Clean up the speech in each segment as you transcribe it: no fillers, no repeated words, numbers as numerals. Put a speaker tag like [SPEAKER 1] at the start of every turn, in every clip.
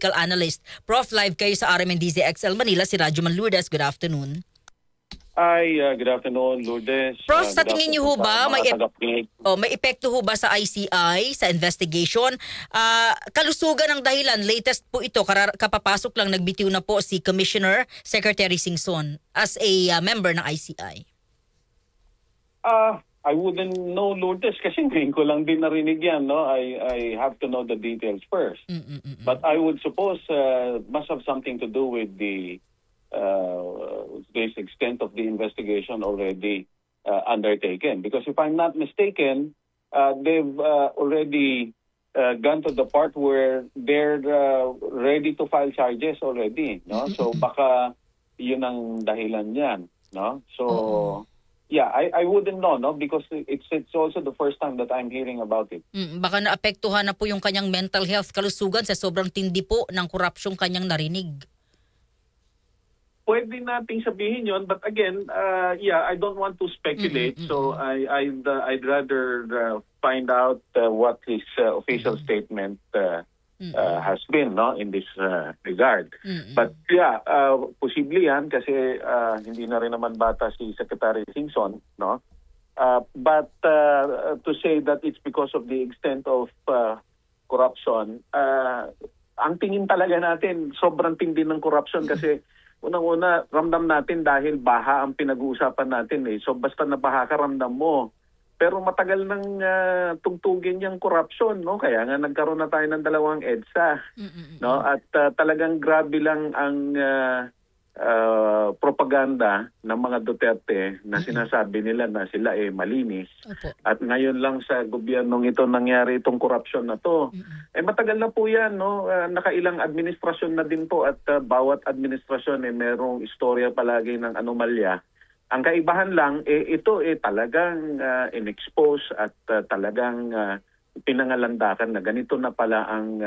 [SPEAKER 1] political analyst. Prof, live kayo sa RMNDZ XL Manila, si Radyo Man Lourdes. Good afternoon.
[SPEAKER 2] Hi, good afternoon, Lourdes.
[SPEAKER 1] Prof, sa tingin niyo ho ba may epekto ho ba sa ICI, sa investigation? Kalusugan ang dahilan, latest po ito, kapapasok lang nagbitiw na po si Commissioner Secretary Singson as a member ng ICI.
[SPEAKER 2] I wouldn't know, Lourdes, kasi ngayon ko lang din narinig yan. No? I have to know the details first. But I would suppose must have something to do with the this extent of the investigation already undertaken. Because if I'm not mistaken, they've already gone to the part where they're ready to file charges already. No? So baka yun ang dahilan yan. No? So yeah, I wouldn't know, no, because it's also the first time that I'm hearing about it.
[SPEAKER 1] Baka naapektuhan na po yung kanyang mental health, kalusugan sa sobrang tindi po ng korupsyong kanyang narinig.
[SPEAKER 2] Pwede nating sabihin yon, but again, yeah, I don't want to speculate. So I'd rather find out what his official statement has been, no, in this regard. But yeah, posible yan kasi hindi na rin naman bata si Secretary Singson, no. But to say that it's because of the extent of corruption, ang tingin talaga natin sobrang tindi ng corruption kasi unang-una, ramdam natin dahil baha ang pinag-uusapan natin eh. So basta nabaha ka, ramdam mo. Pero matagal nang tugtugin yung corruption, no? Kaya nga nagkaroon na tayo ng 2 EDSA, no? At talagang grabe lang ang propaganda ng mga Duterte na sinasabi nila na sila malinis. At ngayon lang sa gobyernong ito nangyari itong corruption na to. Matagal na po yan, no? Nakailang administrasyon na din po at bawat administrasyon merong istorya palagi ng anomalya. Ang kaibahan lang, ito talagang in-expose at talagang pinangalandakan na ganito na pala ang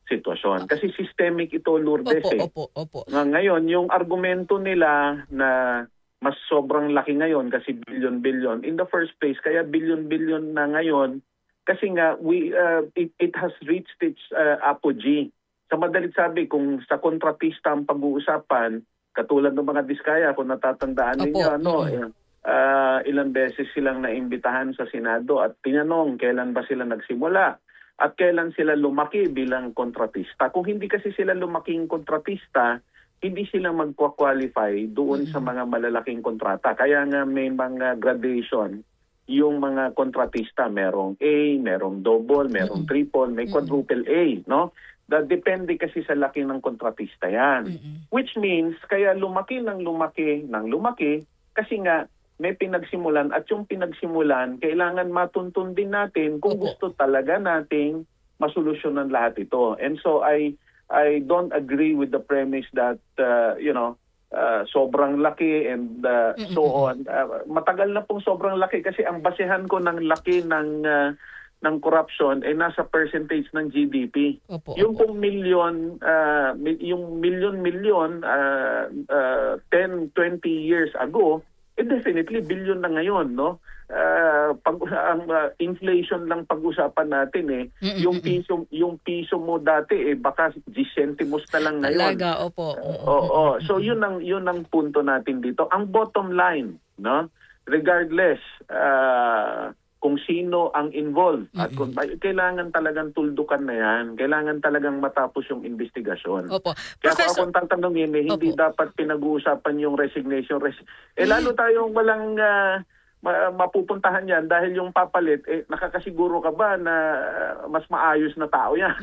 [SPEAKER 2] sitwasyon. Kasi systemic ito, Lourdes.
[SPEAKER 1] Opo.
[SPEAKER 2] Ngayon, yung argumento nila na mas sobrang laki ngayon kasi billion-billion. In the first place, kaya billion-billion na ngayon kasi nga it has reached its apogee. Sa madalit sabi, kung sa kontratista ang pag-uusapan, katulad ng mga Diskaya, kung natatandaan ninyo, ilang beses silang naimbitahan sa Senado at tinanong kailan ba sila nagsimula at kailan sila lumaki bilang kontratista. Kung hindi kasi sila lumaking kontratista, hindi sila magkwa-qualify doon sa mga malalaking kontrata. Kaya nga may mga gradation yung mga kontratista. Merong A, merong double, merong triple, may quadruple A, no? Depende kasi sa laki ng kontratista yan. Which means, kaya lumaki kasi nga may pinagsimulan at yung pinagsimulan, kailangan matuntun din natin kung gusto talaga nating masolusyonan lahat ito. And so I don't agree with the premise that, sobrang laki and so on. Matagal na pong sobrang laki kasi ang basehan ko ng laki ng corruption nasa percentage ng GDP. Yung pong million, 10, 20 years ago, definitely billion na ngayon, no? Ang inflation lang pag-usapan natin yung piso mo dati baka 10 centimos na lang ngayon.
[SPEAKER 1] Talaga, opo.
[SPEAKER 2] So yun ang punto natin dito. Ang bottom line, no? Regardless kung sino ang involved at kung kailangan talagang tuldukan na yan, kailangan talagang matapos yung investigasyon. Kaya kung tatanungin, hindi dapat pinag-uusapan yung resignation. Lalo tayong walang mapupuntahan yan dahil yung papalit, nakakasiguro ka ba na mas maayos na tao yan?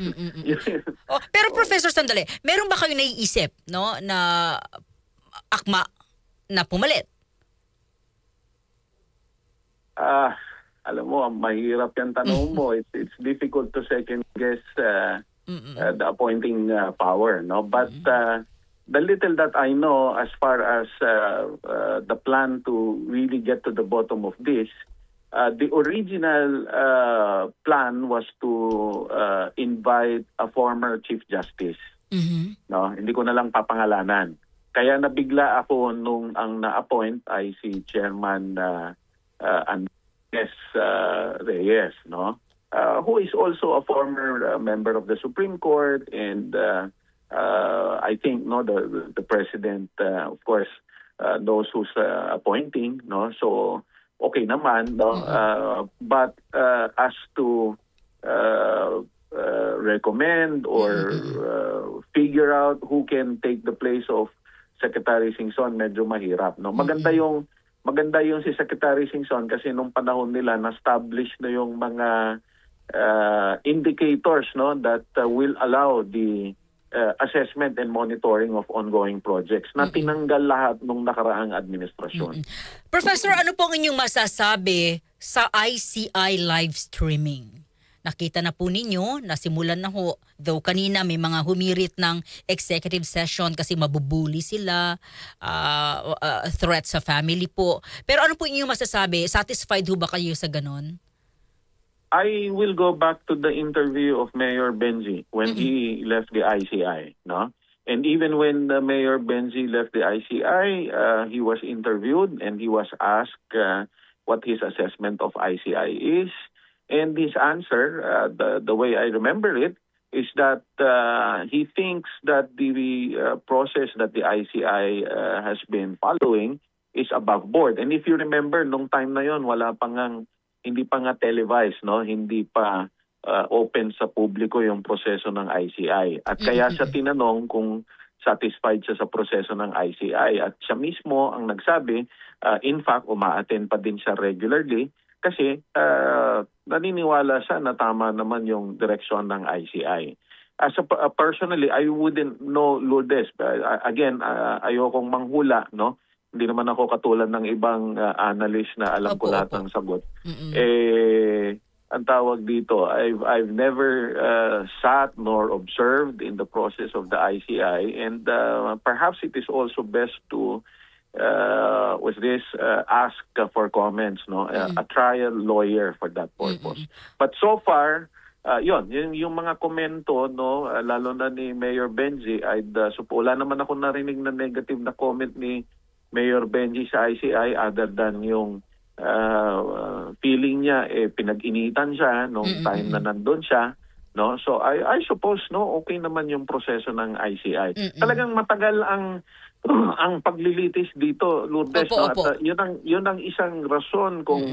[SPEAKER 1] Pero Professor, sandali, meron ba kayo naiisip, no, na akma na pumalit?
[SPEAKER 2] Alam mo, mahirap yung tanong mo. It's difficult to second guess the appointing power, no? But the little that I know as far as the plan to really get to the bottom of this, the original plan was to invite a former Chief Justice. No, hindi ko na lang papangalanan. Kaya nabigla ako nung ang na-appoint ay si Chairman Reyes, no? who is also a former member of the Supreme Court, and I think the president, of course, knows who's appointing, no? So okay naman, no? But as to recommend or figure out who can take the place of Secretary Singson, medyo mahirap, no? Maganda yung si Secretary Singson kasi nung panahon nila na-establish na yung mga indicators, no, that will allow the assessment and monitoring of ongoing projects na tinanggal lahat nung nakaraang administrasyon.
[SPEAKER 1] Professor, ano po ang inyong masasabi sa ICI live streaming? Nakita na po ninyo, nasimulan na ho, though kanina may mga humirit ng executive session kasi mabubuli sila, threat sa family po. Pero ano po inyong masasabi? Satisfied ho ba kayo sa ganon?
[SPEAKER 2] I will go back to the interview of Mayor Benji when he left the ICI, no? And even when Mayor Benji left the ICI, he was interviewed and he was asked what his assessment of ICI is. And his answer, the way I remember it, is that he thinks that the process that the ICI has been following is above board. And if you remember, nung time na yon, hindi pa nga televised, no? Hindi pa open sa publiko yung proseso ng ICI. At kaya siya tinanong kung satisfied siya sa proseso ng ICI. At siya mismo ang nagsabi, in fact, uma-attend pa din siya regularly kasi naniniwala siya na tama naman yung direksyon ng ICI. Personally, I wouldn't know, Lourdes. Again, ayokong manghula, no? Hindi naman ako katulad ng ibang analyst na alam ko lahat ng sagot. Ang tawag dito, I've never sat nor observed in the process of the ICI, and perhaps it is also best to ask for comments, no? A trial lawyer for that purpose. But so far, yung mga komento, no, lalo na ni Mayor Benji, wala naman ako narinig na negative na comment ni Mayor Benji sa ICI other than yung feeling niya pinag-initan siya nung time na nandun siya, no? So I suppose, no, okay naman yung proseso ng ICI. Talagang matagal ang paglilitis dito, Lourdes, no? At yun ang isang rason kung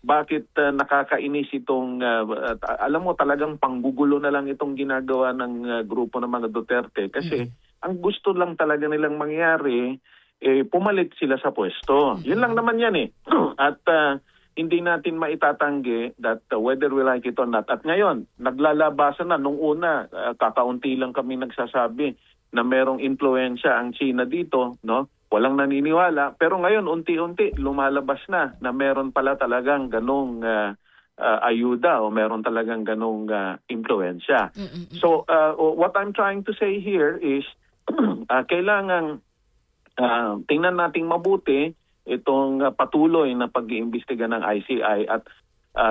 [SPEAKER 2] bakit nakakainis itong alam mo, talagang panggugulo na lang itong ginagawa ng grupo ng mga Duterte kasi ang gusto lang talaga nilang mangyari pumalit sila sa pwesto. Yun lang naman yan eh. At hindi natin maitatanggi that whether we like it or not. At ngayon, naglalabasan na. Nung una, kakaunti lang kami nagsasabi na merong impluensya ang China dito, no? Walang naniniwala. Pero ngayon, unti-unti, lumalabas na meron pala talagang ganong ayuda o meron talagang ganong impluensya. So, what I'm trying to say here is kailangang tingnan nating mabuti itong patuloy na pag-iimbestiga ng ICI at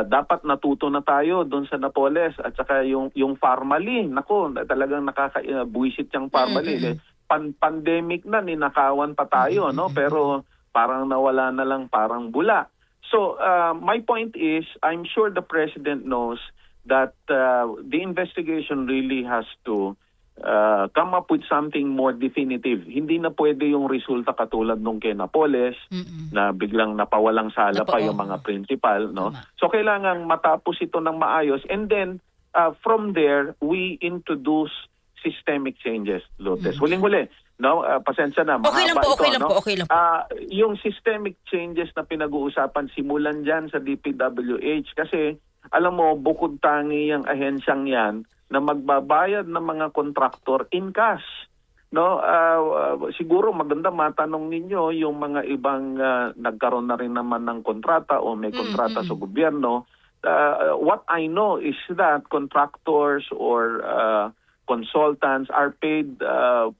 [SPEAKER 2] dapat natuto na tayo doon sa Napoles at saka yung Pharmaly. Nako, talagang nakakabuisit yung Pharmaly. Pandemic na, ninakawan pa tayo, no? Pero parang nawala na lang, parang bula. So, my point is, I'm sure the President knows that the investigation really has to come up with something more definitive. Hindi na pwede yung resulta katulad nung kay Napoles na biglang napawalang sala pa yung mga principal, no? So kailangan matapos ito ng maayos, and then from there we introduce systemic changes, Lourdes. Huling-huli, no? Pasensya na,
[SPEAKER 1] okay lang po.
[SPEAKER 2] Yung systemic changes na pinag-uusapan, simulan dyan sa DPWH kasi alam mo, bukod tangi yung ahensyang yan na magbabayad ng mga kontraktor in cash, no? Siguro maganda matanong ninyo yung mga ibang nagkaroon na rin naman ng kontrata o may kontrata sa gobyerno. What I know is that contractors or consultants are paid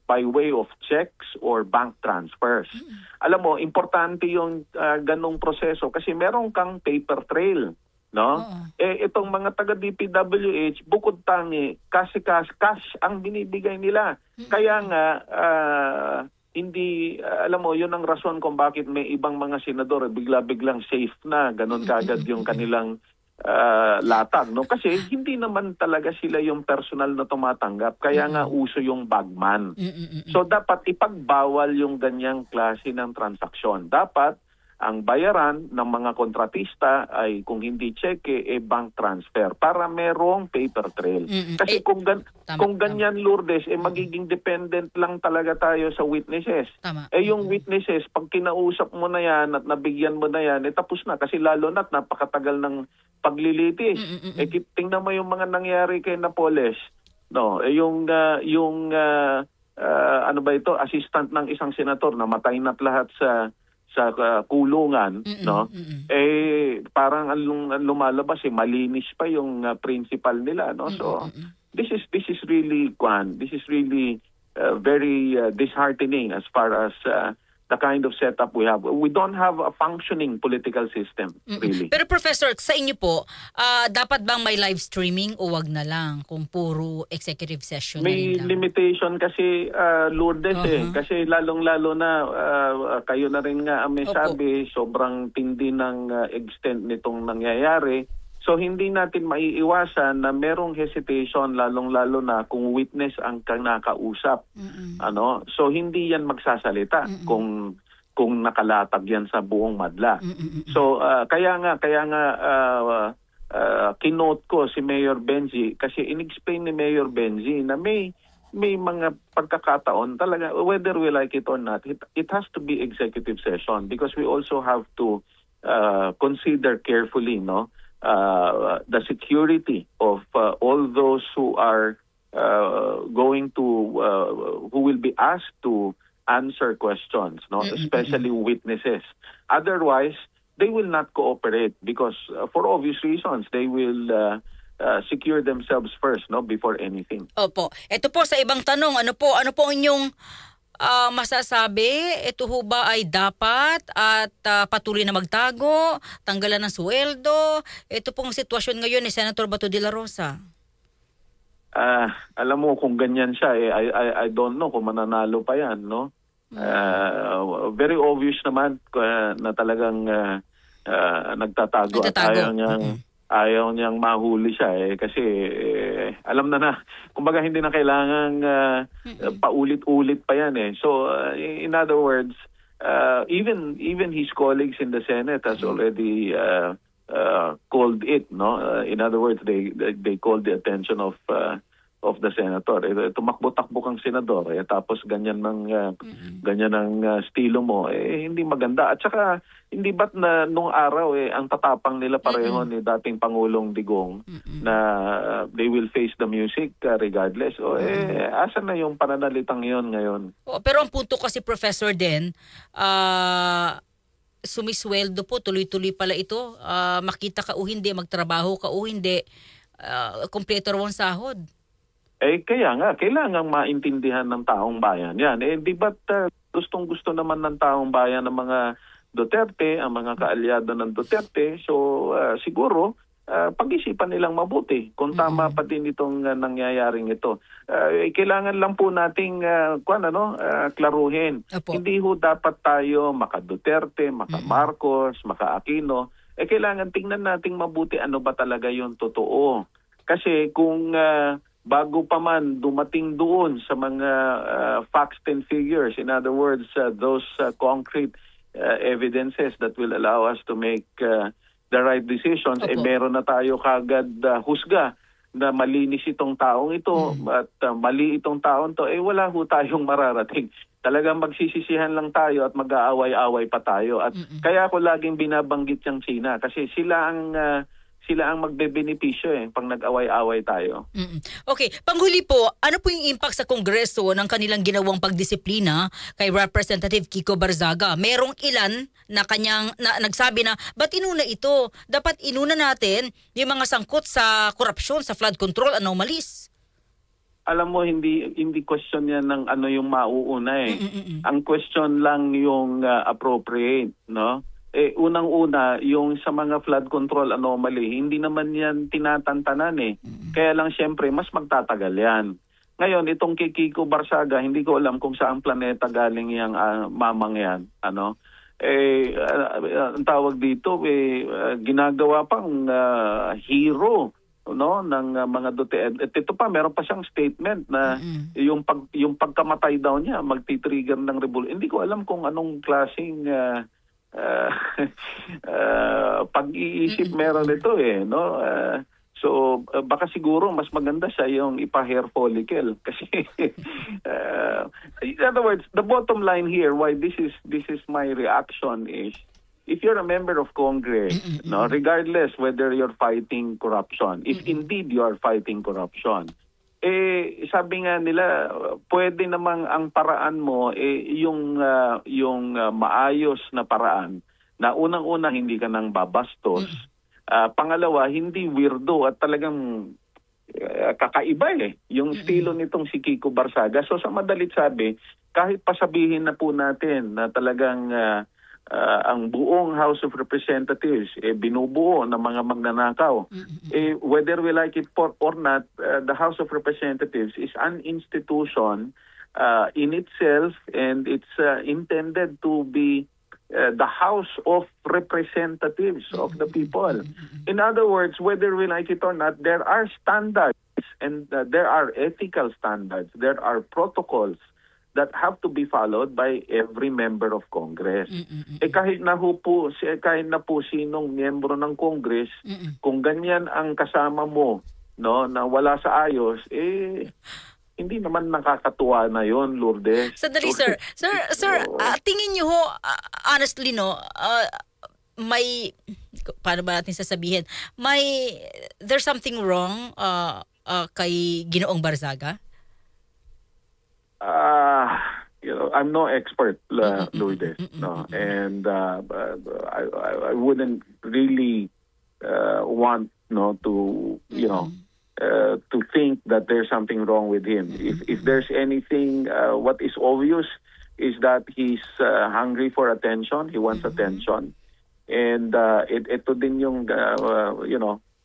[SPEAKER 2] by way of checks or bank transfers. Alam mo, importante yung ganong proseso kasi meron kang paper trail, no? Itong mga taga DPWH, bukod tangi, cash ang binibigay nila. Kaya nga, hindi, alam mo, yun ang rason kung bakit may ibang mga senador bigla-biglang safe na, ganon kagad yung kanilang latag, no? Kasi hindi naman talaga sila yung personal na tumatanggap, kaya nga uso yung bagman. So dapat ipagbawal yung ganyang klase ng transaksyon. Dapat ang bayaran ng mga kontratista ay kung hindi cheque, bank transfer para merong paper trail. Kasi kung ganyan, Lourdes, magiging dependent lang talaga tayo sa witnesses. Yung witnesses, pag kinausap mo na yan at nabigyan mo na yan, tapos na. Kasi lalo na't napakatagal ng paglilitis. Tingnan mo yung mga nangyari kay Napoles. No, ano ba ito, assistant ng isang senator, namatay na't lahat sa kulungan, no? Parang ang lumalabas malinis pa yung principal nila, no? So this is really very disheartening as far as the kind of setup we have. We don't have a functioning political system, really.
[SPEAKER 1] Pero Professor, sa inyo po, dapat bang may live streaming o wag na lang kung puro executive session na rin lang?
[SPEAKER 2] May limitation kasi, Lourdes, kasi lalong-lalo na kayo na rin nga ang may sabi, sobrang tindi ng extent nitong nangyayari. So hindi natin maiiwasan na merong hesitation, lalong-lalo na kung witness ang nakausap. So hindi yan magsasalita kung nakalatag yan sa buong madla. So kaya nga kinote ko si Mayor Benji kasi inexplain ni Mayor Benji na may mga pagkakataon talaga, whether we like it or not, it has to be executive session because we also have to consider carefully, no, the security of all those who are who will be asked to answer questions, no, especially witnesses. Otherwise, they will not cooperate because for obvious reasons, they will secure themselves first, no, before anything.
[SPEAKER 1] Opo. Ito po sa ibang tanong, ano po ang inyong masasabi? Ito ho ba ay dapat at patuloy na magtago, tanggalan ng sweldo? Ito pong sitwasyon ngayon ni Senator Bato de la Rosa.
[SPEAKER 2] Alam mo kung ganyan siya, I don't know kung mananalo pa yan, no? Very obvious naman na talagang nagtatago. At ayaw niyang mahuli siya kasi alam na kumbaga hindi na kailangang paulit-ulit pa yan So in other words, even his colleagues in the Senate has already called it, no? In other words, they called the attention of the senator. Tumakbo-takbo kang senador tapos ganyan ng estilo mo hindi maganda. At saka hindi ba't na nung araw ang tatapang nila pareho ni dating Pangulong Digong na they will face the music regardless. Asan na yung pananalitang yon ngayon?
[SPEAKER 1] Pero ang punto kasi, Professor, din sumisweldo po, tuloy-tuloy pala ito. Makita ka o hindi, magtrabaho ka o hindi, kompleto raw ang sahod.
[SPEAKER 2] Kaya nga, kailangang maintindihan ng taong bayan yan. Di ba't gustong-gusto naman ng taong bayan ng mga Duterte, ang mga kaalyado ng Duterte. So siguro, pag-isipan nilang mabuti kung tama pa din itong nangyayaring ito. Kailangan lang po nating klaruhin. Hindi ho dapat tayo maka-Duterte, maka-Marcos, maka-Aquino. Kailangan tingnan nating mabuti ano ba talaga yung totoo. Kasi kung bago pa man dumating doon sa mga facts and figures, in other words, those concrete evidences that will allow us to make the right decisions, meron na tayo kagad husga na malinis itong taong ito at mali itong taong to, wala ho tayong mararating. Talagang magsisisihan lang tayo at mag-aaway-away pa tayo. At kaya ako laging binabanggit yung China kasi sila ang magbebenepisyo pag nag-away-away tayo.
[SPEAKER 1] Okay, panghuli po, ano po yung impact sa Kongreso ng kanilang ginawang pagdisiplina kay Representative Kiko Barzaga? Merong ilan na nagsabi na, ba't inuna ito? Dapat inuna natin yung mga sangkot sa korupsyon, sa flood control anomalies.
[SPEAKER 2] Alam mo, hindi question yan ng ano yung mauuna Ang question lang yung appropriate, no? Unang-una, yung sa mga flood control anomaly, hindi naman yan tinatantanan Kaya lang siyempre, mas magtatagal yan. Ngayon, itong kay Kiko Barzaga, hindi ko alam kung saang planeta galing yung mamang yan. ang tawag dito ginagawa pang hero ng mga Duterte. At ito pa, meron pa siyang statement na yung pagkamatay daw niya magti-trigger ng revolt. Hindi ko alam kung anong klaseng pag-iisip meron ito no. So baka siguro mas maganda siya yung ipa-hair follicle kasi in other words, the bottom line here why this is my reaction is if you're a member of Congress, no, regardless whether you're fighting corruption, if indeed you are fighting corruption, sabi nga nila, pwede namang ang paraan mo yung maayos na paraan na unang-una hindi ka nang babastos. Pangalawa, hindi weirdo at talagang kakaiba yung estilo nitong si Kiko Barsaga. So sa madalit sabi, kahit pasabihin na po natin na talagang ang buong House of Representatives binubuo ng mga magnanakaw, whether we like it or not, the House of Representatives is an institution in itself, and it's intended to be the House of Representatives of the people. In other words, whether we like it or not, there are standards and there are ethical standards, there are protocols that have to be followed by every member of Congress. Kahit na po sinong miyembro ng Congress, kung ganyan ang kasama mo, no, na wala sa ayos, hindi naman nakakatuwa na yon, Lourdes.
[SPEAKER 1] Sandali, sir. Sir, tingin niyo ho, honestly, no, may, paano ba natin sasabihin, there's something wrong kay Ginoong Barzaga?
[SPEAKER 2] I'm no expert, Lourdes, no, and I wouldn't really want to to think that there's something wrong with him. If there's anything, what is obvious is that he's hungry for attention. He wants attention, and ito din yung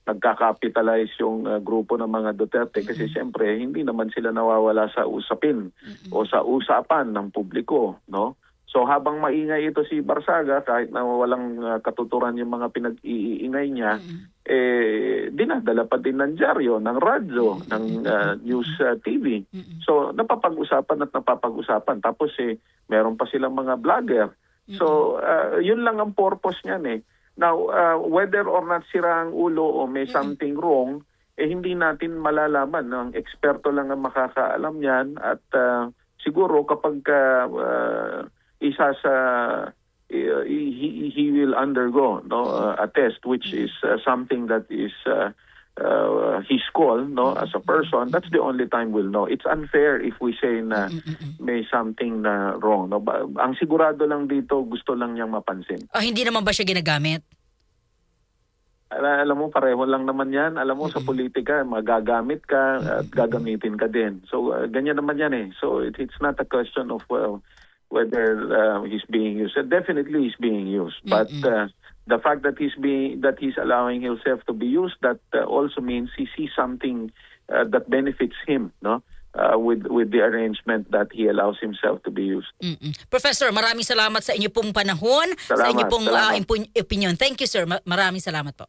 [SPEAKER 2] nagkakapitalize yung grupo ng mga Duterte kasi siyempre hindi naman sila nawawala sa usapin o sa usapan ng publiko, no? So habang maingay ito si Barsaga, kahit na walang katuturan yung mga pinag-iingay niya, dinadala pa din ng dyaryo, ng radyo, ng news TV. So napapag-usapan. Tapos meron pa silang mga vlogger. So yun lang ang purpose niyan . Now, whether or not sira ang ulo o may something wrong, hindi natin malalaman. Ang eksperto lang ang makakaalam niyan. At siguro kapag he will undergo a test which is something that is his call, no, as a person. That's the only time we'll know. It's unfair if we say na may something na wrong, no. Ang sigurado lang dito, gusto lang niyang mapansin.
[SPEAKER 1] Hindi naman ba siya ginagamit?
[SPEAKER 2] Alam mo, pareho lang naman yan. Alam mo, sa politika, magagamit ka at gagamitin ka din. So ganyan naman yan . So it's not a question of whether he's being used. Definitely he's being used, but the fact that he's allowing himself to be used, that also means he sees something that benefits him, no? With the arrangement that he allows himself to be used.
[SPEAKER 1] Professor, maraming salamat sa inyo pong panahon, sa inyo pong opinion. Thank you, sir. Maraming salamat po.